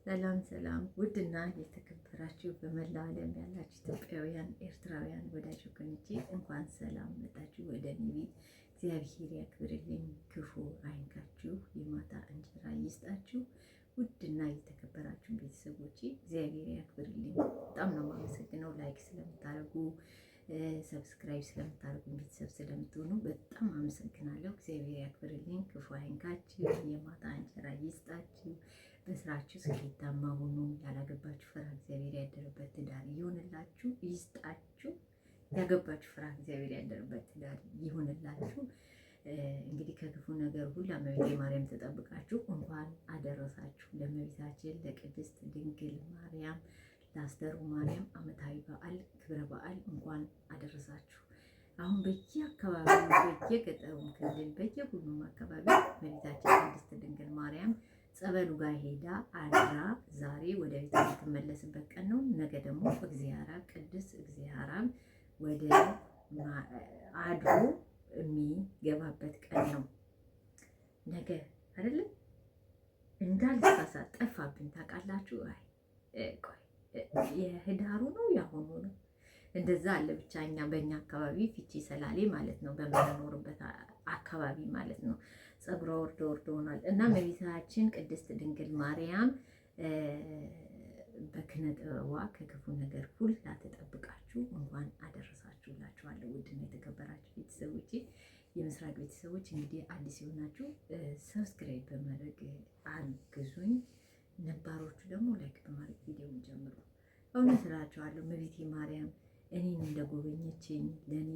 ሰላም ሰላም ውድና የተከበራችሁ በመላ ዓለም ያላችሁ ኢትዮጵያውያን ኤርትራውያን ወዳጅ ወገኖቼ እንኳን ሰላም መጣችሁ ወደ እኔ ቤት። እግዚአብሔር ያክብርልኝ፣ ክፉ አይንካችሁ፣ የማታ እንጀራ ይስጣችሁ። ውድና የተከበራችሁ ቤተሰቦቼ እግዚአብሔር ያክብርልኝ። በጣም ነው የማመሰግነው። ላይክ ስለምታደርጉ ሰብስክራይብ ስለምታደርጉ ቤተሰብ ስለምትሆኑ በጣም አመሰግናለሁ። እግዚአብሔር ያክብርልኝ፣ ክፉ አይንካችሁ፣ የማታ እንጀራ ይስጣችሁ። በስራችሁ ስኬታማ ሁኑ። ያላገባችሁ ፍርሃ እግዚአብሔር ያደረበት ትዳር ይሁንላችሁ፣ ይስጣችሁ። ያገባችሁ ፍርሃ እግዚአብሔር ያደረበት ትዳር ይሁንላችሁ። እንግዲህ ከክፉ ነገር ሁሉ እመቤቴ ማርያም ተጠብቃችሁ እንኳን አደረሳችሁ ለእመቤታችን ለቅድስት ድንግል ማርያም ለአስተርዮ ማርያም ዓመታዊ በዓል ክብረ በዓል እንኳን አደረሳችሁ። አሁን በየአካባቢው በየገጠሩም ክልል በየሁሉም አካባቢ እመቤታችን ቅድስት ድንግል ማርያም ጸበሉ ጋር ሄዳ አድራ ዛሬ ወደ ቤት የምትመለስበት ቀን ነው። ነገ ደግሞ እግዚአብሔር ቅዱስ እግዚአብሔር ወደ አድሮ የሚገባበት ቀን ነው። ነገ አይደለም እንዳልሳሳት ጠፋብኝ። ታውቃላችሁ? ቆይ የህዳሩ ነው ያሁኑ ነው እንደዛ አለ። ብቻ እኛ በእኛ አካባቢ ፊቼ ሰላሌ ማለት ነው በምንኖርበት አካባቢ ማለት ነው ጸጉሯ ወርዶ ሆኗል። እና እመቤታችን ቅድስት ድንግል ማርያም በክነ ጥበቧ ከክፉ ነገር ሁላ ተጠብቃችሁ እንኳን አደረሳችሁ እላችኋለሁ። ውድና የተከበራችሁ ቤተሰቦቼ፣ የምስራቅ ቤተሰቦች እንግዲህ አዲስ የሆናችሁ ሰብስክራይብ በማድረግ አግዙኝ፣ ነባሮቹ ደግሞ ላይክ በማድረግ ቪዲዮውን ጀምሩ። እውነት እላችኋለሁ እመቤቴ ማርያም እኔን እንደጎበኘችኝ ለእኔ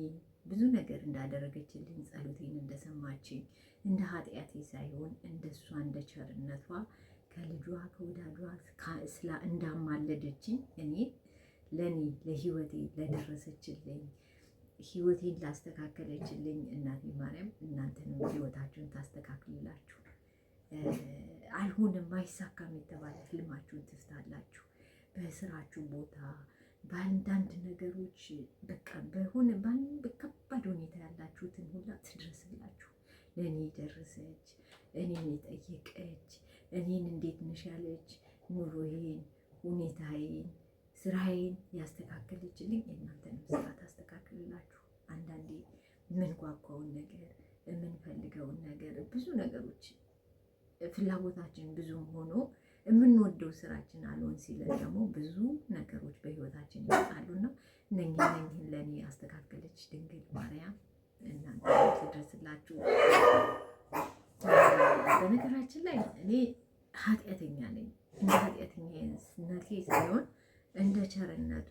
ብዙ ነገር እንዳደረገችልኝ ጸሎቴን እንደሰማችኝ እንደ ኃጢአቴ ሳይሆን እንደ እሷ እንደ ቸርነቷ ከልጇ ከወዳጇ ስላ እንዳማለደችኝ እኔ ለእኔ ለህይወቴ ለደረሰችልኝ ህይወቴን ላስተካከለችልኝ እናቴ ማርያም እናንተንም ህይወታችሁን ታስተካክልላችሁ። አልሆነም አይሳካም የተባለ ህልማችሁን ትፍታላችሁ። በስራችሁ ቦታ በአንዳንድ ነገሮች በቃ በሆነ በከባድ ሁኔታ ያላችሁትን ሁላ ትድረስላችሁ። ለእኔ ደረሰች፣ እኔን የጠየቀች፣ እኔን እንዴት ነሽ ያለች፣ ኑሮዬን፣ ሁኔታዬን፣ ስራዬን ያስተካከለችልኝ የእናንተንም ስራ ታስተካክልላችሁ። አንዳንዴ የምንጓጓውን ነገር የምንፈልገውን ነገር ብዙ ነገሮች ፍላጎታችን ብዙም ሆኖ የምንወደው ስራችን አልሆን ሲለን ደግሞ ብዙ ነገሮች በህይወታችን ይመጣሉና እነኝህን ለእኔ ያስተካከለች ድንግል ማርያም እናንተ ትድረስላችሁ። በነገራችን ላይ እኔ ኃጢአተኛ ነኝ። እንደ ኃጢአተኛነቴ ሳይሆን እንደ ቸርነቱ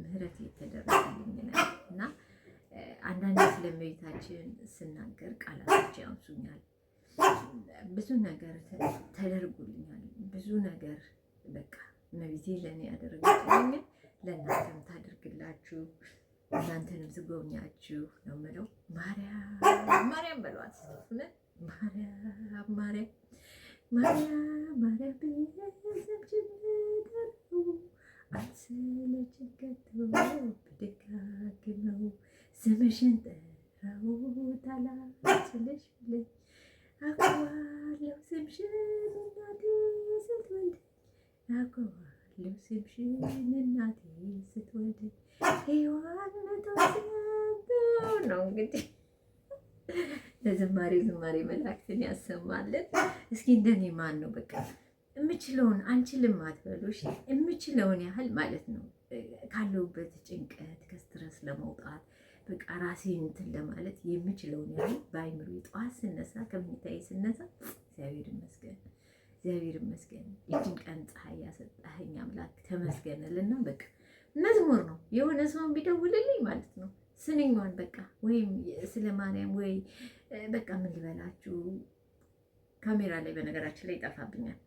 ምህረት የተደረገልኝ ነኝ እና አንዳንድ ስለ እመቤታችን ስናገር ቃላቶች ያንሱኛል። ብዙ ነገር ተደርጎልኛል። ብዙ ነገር በቃ እመቤቴ ለእኔ ያደረገችልኝ ለእናንተም ታደርግላችሁ፣ እናንተንም ትጎብኛችሁ ነው የምለው። ማርያም ማርያም በሏት። ማርያም ማርያም ማርያም ማርያም ብዬ አልሰለችም ከቶ ብደጋግመው ስምሽን ጠራሁት አላስችልሽ ብለኝ አውቀዋለሁ ስምሽን እናቴ ስትወልድ አውቀዋለሁ ስምሽን እናቴ ስትወልድ ሔዋን ተወስነብው ነው። እንግዲህ ለዝማሬ መላእክትን ያሰማልን። እስኪ እንደኔ ማን ነው በቃ የምችለውን አንችልም አትበሉሽ፣ የምችለውን ያህል ማለት ነው ካለሁበት ጭንቀት ከስትረስ ለመውጣት በቃ ራሴን እንትን ለማለት የምችለውን ያህል በአይምሮ ጠዋት ስነሳ ከምኝታዬ ስነሳ እግዚአብሔር ይመስገን እግዚአብሔር ይመስገን ይህችን ቀን ፀሐይ ያሰጣኸኝ አምላክ ተመስገንልና በቃ መዝሙር ነው። የሆነ ሰውን ቢደውልልኝ ማለት ነው ስንኛውን በቃ ወይም ስለ ማርያም ወይ በቃ ምን ልበላችሁ፣ ካሜራ ላይ በነገራችን ላይ ይጠፋብኛል።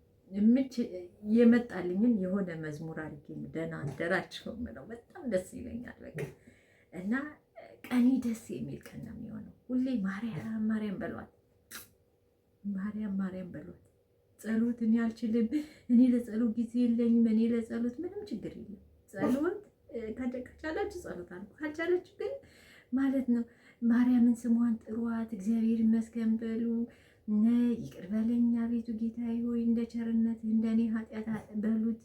የመጣልኝን የሆነ መዝሙር አድርጌ ደህና አደራችሁ የምለው በጣም ደስ ይለኛል። በቃ እና ቀኔ ደስ የሚል ቀን ነው የሚሆነው። ሁሌ ማርያም ማርያም በሏት፣ ማርያም ማርያም በሏት። ጸሎት እኔ አልችልም፣ እኔ ለጸሎት ጊዜ የለኝም፣ እኔ ለጸሎት ምንም ችግር የለም። ጸሎት ከቻላችሁ ጸሎት አለ፣ ካልቻላችሁ ግን ማለት ነው ማርያምን ስሟን ጥሯት፣ እግዚአብሔር ይመስገን በሉ። ይቅር በለኝ አቤቱ ጌታዬ ሆይ እንደ ቸርነት እንደኔ ኃጢአት በሉት።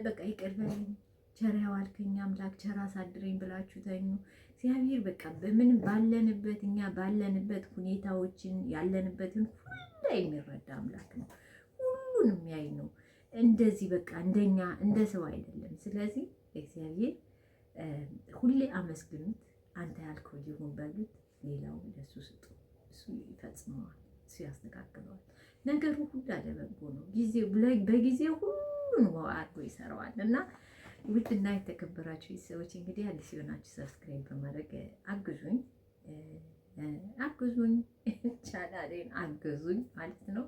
በቃ ይቅር በለኝ ቸር ያዋልከኝ አምላክ ቸር አሳድረኝ ብላችሁ ተኙ። እግዚአብሔር በቃ በምን ባለንበት እኛ ባለንበት ሁኔታዎችን ያለንበትን ሁሉ የሚረዳ አምላክ ነው። ሁሉን የሚያይ ነው። እንደዚህ በቃ እንደኛ እንደ ሰው አይደለም። ስለዚህ እግዚአብሔር ሁሌ አመስግኑት። አንተ ያልከው ይሁን በሉት። ሌላው ለሱ ስጡ። እሱ ይፈጽመዋል። እሱ ያስተካክለዋል። ነገሩ ሁሉ ለበጎ ነው። በጊዜው ሁሉን አድርጎ ይሰራዋል እና ውድና የተከበራችሁ ሰዎች እንግዲህ አዲስ የሆናችሁ ሰብስክራይብ በማድረግ አግዙኝ ቻናሌን አግዙኝ ማለት ነው።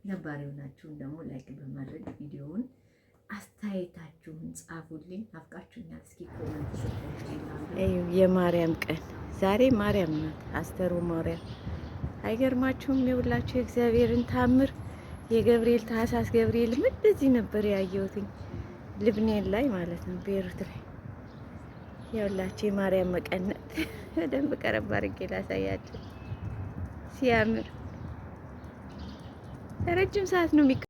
ነባር የሆናችሁን ደግሞ ላይክ በማድረግ ቪዲዮውን አስተያየታችሁን ጻፉልኝ። ናፍቃችሁኛል። እስኪ ኮሜንት ጽፉልኝ። የማርያም ቀን ዛሬ ማርያም ናት። አስተሩ ማርያም አይገርማችሁም? የሁላችሁ የእግዚአብሔርን ታምር የገብርኤል ታህሳስ ገብርኤል እንደዚህ ነበር ያየሁትኝ ልብኔን ላይ ማለት ነው፣ ቤሩት ላይ የሁላችሁ የማርያም መቀነት በደንብ ቀረብ አድርጌ ላሳያችሁ። ሲያምር ረጅም ሰዓት ነው